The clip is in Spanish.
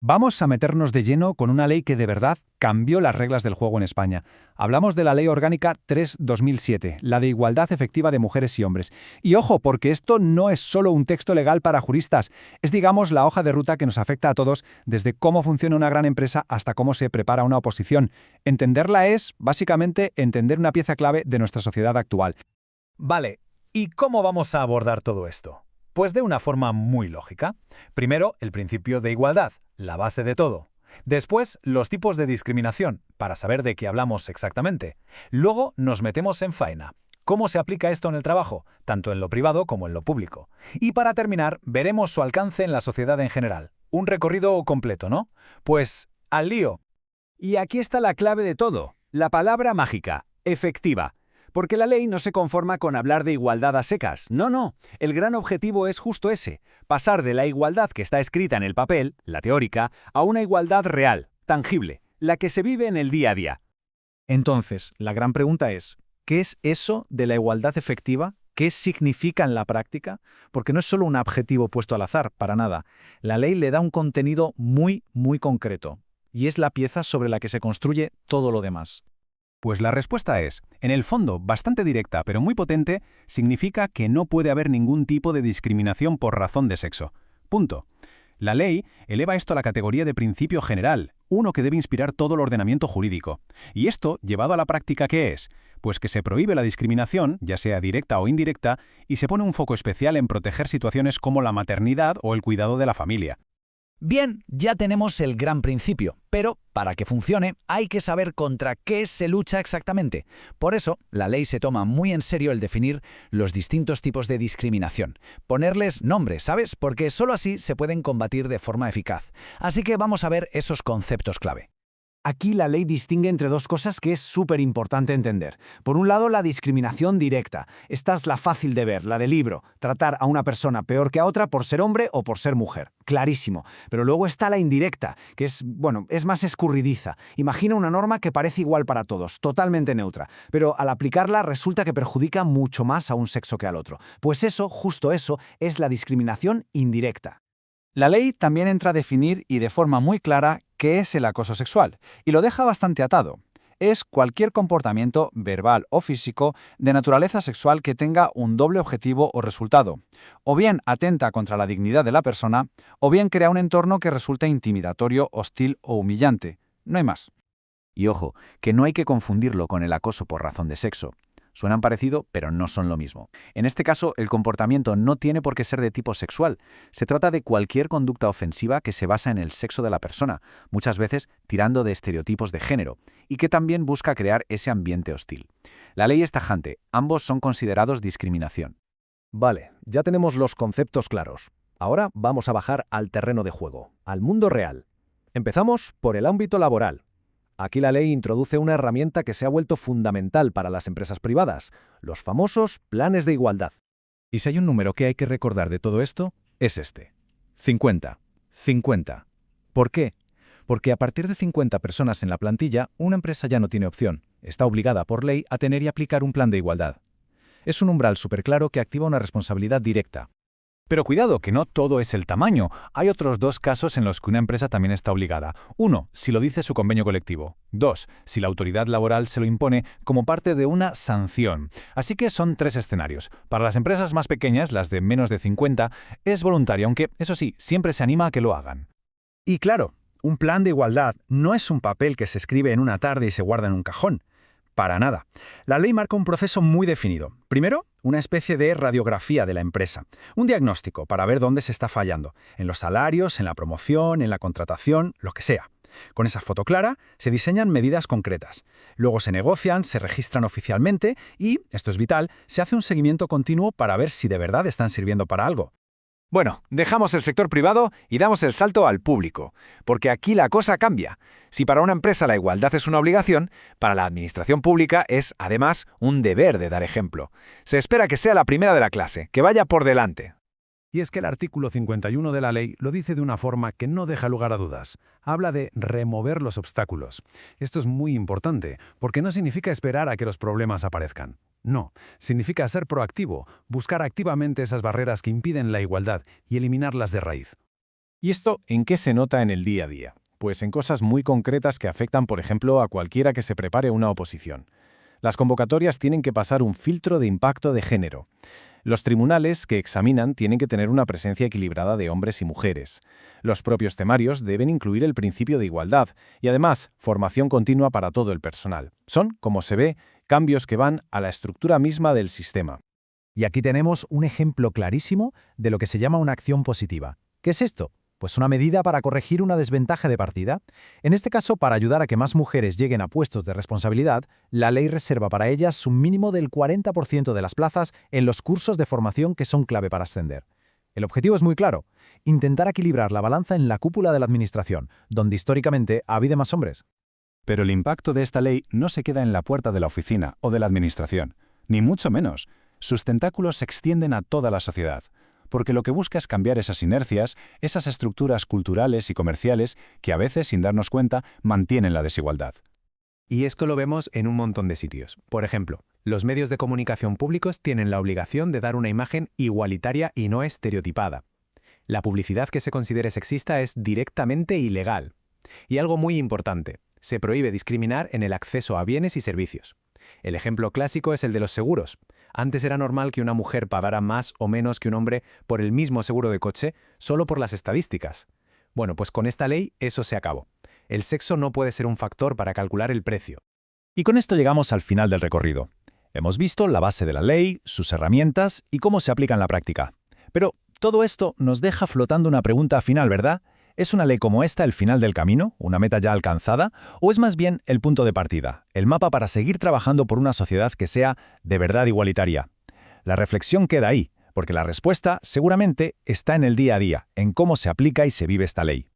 Vamos a meternos de lleno con una ley que de verdad cambió las reglas del juego en España. Hablamos de la Ley Orgánica 3/2007, la de igualdad efectiva de mujeres y hombres. Y ojo, porque esto no es solo un texto legal para juristas, es digamos la hoja de ruta que nos afecta a todos desde cómo funciona una gran empresa hasta cómo se prepara una oposición. Entenderla es, básicamente, entender una pieza clave de nuestra sociedad actual. Vale, ¿y cómo vamos a abordar todo esto? Pues de una forma muy lógica. Primero, el principio de igualdad, la base de todo. Después, los tipos de discriminación, para saber de qué hablamos exactamente. Luego, nos metemos en faena. ¿Cómo se aplica esto en el trabajo, tanto en lo privado como en lo público? Y para terminar, veremos su alcance en la sociedad en general. Un recorrido completo, ¿no? Pues, al lío. Y aquí está la clave de todo, la palabra mágica, efectiva. Porque la ley no se conforma con hablar de igualdad a secas. No. El gran objetivo es justo ese, pasar de la igualdad que está escrita en el papel, la teórica, a una igualdad real, tangible, la que se vive en el día a día. Entonces, la gran pregunta es, ¿qué es eso de la igualdad efectiva? ¿Qué significa en la práctica? Porque no es solo un adjetivo puesto al azar, para nada. La ley le da un contenido muy concreto, y es la pieza sobre la que se construye todo lo demás. Pues la respuesta es, en el fondo, bastante directa, pero muy potente, significa que no puede haber ningún tipo de discriminación por razón de sexo. Punto. La ley eleva esto a la categoría de principio general, uno que debe inspirar todo el ordenamiento jurídico. Y esto, llevado a la práctica, ¿qué es? Pues que se prohíbe la discriminación, ya sea directa o indirecta, y se pone un foco especial en proteger situaciones como la maternidad o el cuidado de la familia. Bien, ya tenemos el gran principio, pero para que funcione hay que saber contra qué se lucha exactamente. Por eso, la ley se toma muy en serio el definir los distintos tipos de discriminación. Ponerles nombres, ¿sabes? Porque solo así se pueden combatir de forma eficaz. Así que vamos a ver esos conceptos clave. Aquí la ley distingue entre dos cosas que es súper importante entender. Por un lado, la discriminación directa. Esta es la fácil de ver, la del libro. Tratar a una persona peor que a otra por ser hombre o por ser mujer. Clarísimo. Pero luego está la indirecta, que es más escurridiza. Imagina una norma que parece igual para todos, totalmente neutra. Pero al aplicarla resulta que perjudica mucho más a un sexo que al otro. Pues eso, justo eso, es la discriminación indirecta. La ley también entra a definir y de forma muy clara qué es el acoso sexual, y lo deja bastante atado. Es cualquier comportamiento verbal o físico de naturaleza sexual que tenga un doble objetivo o resultado, o bien atenta contra la dignidad de la persona, o bien crea un entorno que resulte intimidatorio, hostil o humillante. No hay más. Y ojo, que no hay que confundirlo con el acoso por razón de sexo. Suenan parecido, pero no son lo mismo. En este caso, el comportamiento no tiene por qué ser de tipo sexual. Se trata de cualquier conducta ofensiva que se basa en el sexo de la persona, muchas veces tirando de estereotipos de género, y que también busca crear ese ambiente hostil. La ley es tajante, ambos son considerados discriminación. Vale, ya tenemos los conceptos claros. Ahora vamos a bajar al terreno de juego, al mundo real. Empezamos por el ámbito laboral. Aquí la ley introduce una herramienta que se ha vuelto fundamental para las empresas privadas, los famosos planes de igualdad. Y si hay un número que hay que recordar de todo esto, es este. 50. 50. ¿Por qué? Porque a partir de 50 personas en la plantilla, una empresa ya no tiene opción. Está obligada por ley a tener y aplicar un plan de igualdad. Es un umbral superclaro que activa una responsabilidad directa. Pero cuidado, que no todo es el tamaño. Hay otros dos casos en los que una empresa también está obligada. 1, si lo dice su convenio colectivo. 2, si la autoridad laboral se lo impone como parte de una sanción. Así que son 3 escenarios. Para las empresas más pequeñas, las de menos de 50, es voluntario, aunque, eso sí, siempre se anima a que lo hagan. Y claro, un plan de igualdad no es un papel que se escribe en una tarde y se guarda en un cajón. Para nada. La ley marca un proceso muy definido. Primero, una especie de radiografía de la empresa. Un diagnóstico para ver dónde se está fallando. En los salarios, en la promoción, en la contratación, lo que sea. Con esa foto clara, se diseñan medidas concretas. Luego se negocian, se registran oficialmente y, esto es vital, se hace un seguimiento continuo para ver si de verdad están sirviendo para algo. Bueno, dejamos el sector privado y damos el salto al público, porque aquí la cosa cambia. Si para una empresa la igualdad es una obligación, para la administración pública es, además, un deber de dar ejemplo. Se espera que sea la primera de la clase, que vaya por delante. Y es que el artículo 51 de la ley lo dice de una forma que no deja lugar a dudas. Habla de remover los obstáculos. Esto es muy importante, porque no significa esperar a que los problemas aparezcan. No, significa ser proactivo, buscar activamente esas barreras que impiden la igualdad y eliminarlas de raíz. ¿Y esto en qué se nota en el día a día? Pues en cosas muy concretas que afectan, por ejemplo, a cualquiera que se prepare una oposición. Las convocatorias tienen que pasar un filtro de impacto de género. Los tribunales que examinan tienen que tener una presencia equilibrada de hombres y mujeres. Los propios temarios deben incluir el principio de igualdad y, además, formación continua para todo el personal. Son, como se ve, cambios que van a la estructura misma del sistema. Y aquí tenemos un ejemplo clarísimo de lo que se llama una acción positiva. ¿Qué es esto? Pues una medida para corregir una desventaja de partida. En este caso, para ayudar a que más mujeres lleguen a puestos de responsabilidad, la ley reserva para ellas un mínimo del 40% de las plazas en los cursos de formación que son clave para ascender. El objetivo es muy claro: intentar equilibrar la balanza en la cúpula de la administración, donde históricamente ha habido más hombres. Pero el impacto de esta ley no se queda en la puerta de la oficina o de la administración, ni mucho menos. Sus tentáculos se extienden a toda la sociedad, porque lo que busca es cambiar esas inercias, esas estructuras culturales y comerciales que a veces, sin darnos cuenta, mantienen la desigualdad. Y esto lo vemos en un montón de sitios. Por ejemplo, los medios de comunicación públicos tienen la obligación de dar una imagen igualitaria y no estereotipada. La publicidad que se considere sexista es directamente ilegal. Y algo muy importante: se prohíbe discriminar en el acceso a bienes y servicios. El ejemplo clásico es el de los seguros. Antes era normal que una mujer pagara más o menos que un hombre por el mismo seguro de coche, solo por las estadísticas. Bueno, pues con esta ley eso se acabó. El sexo no puede ser un factor para calcular el precio. Y con esto llegamos al final del recorrido. Hemos visto la base de la ley, sus herramientas y cómo se aplica en la práctica. Pero todo esto nos deja flotando una pregunta final, ¿verdad? ¿Es una ley como esta el final del camino, una meta ya alcanzada, o es más bien el punto de partida, el mapa para seguir trabajando por una sociedad que sea de verdad igualitaria? La reflexión queda ahí, porque la respuesta seguramente está en el día a día, en cómo se aplica y se vive esta ley.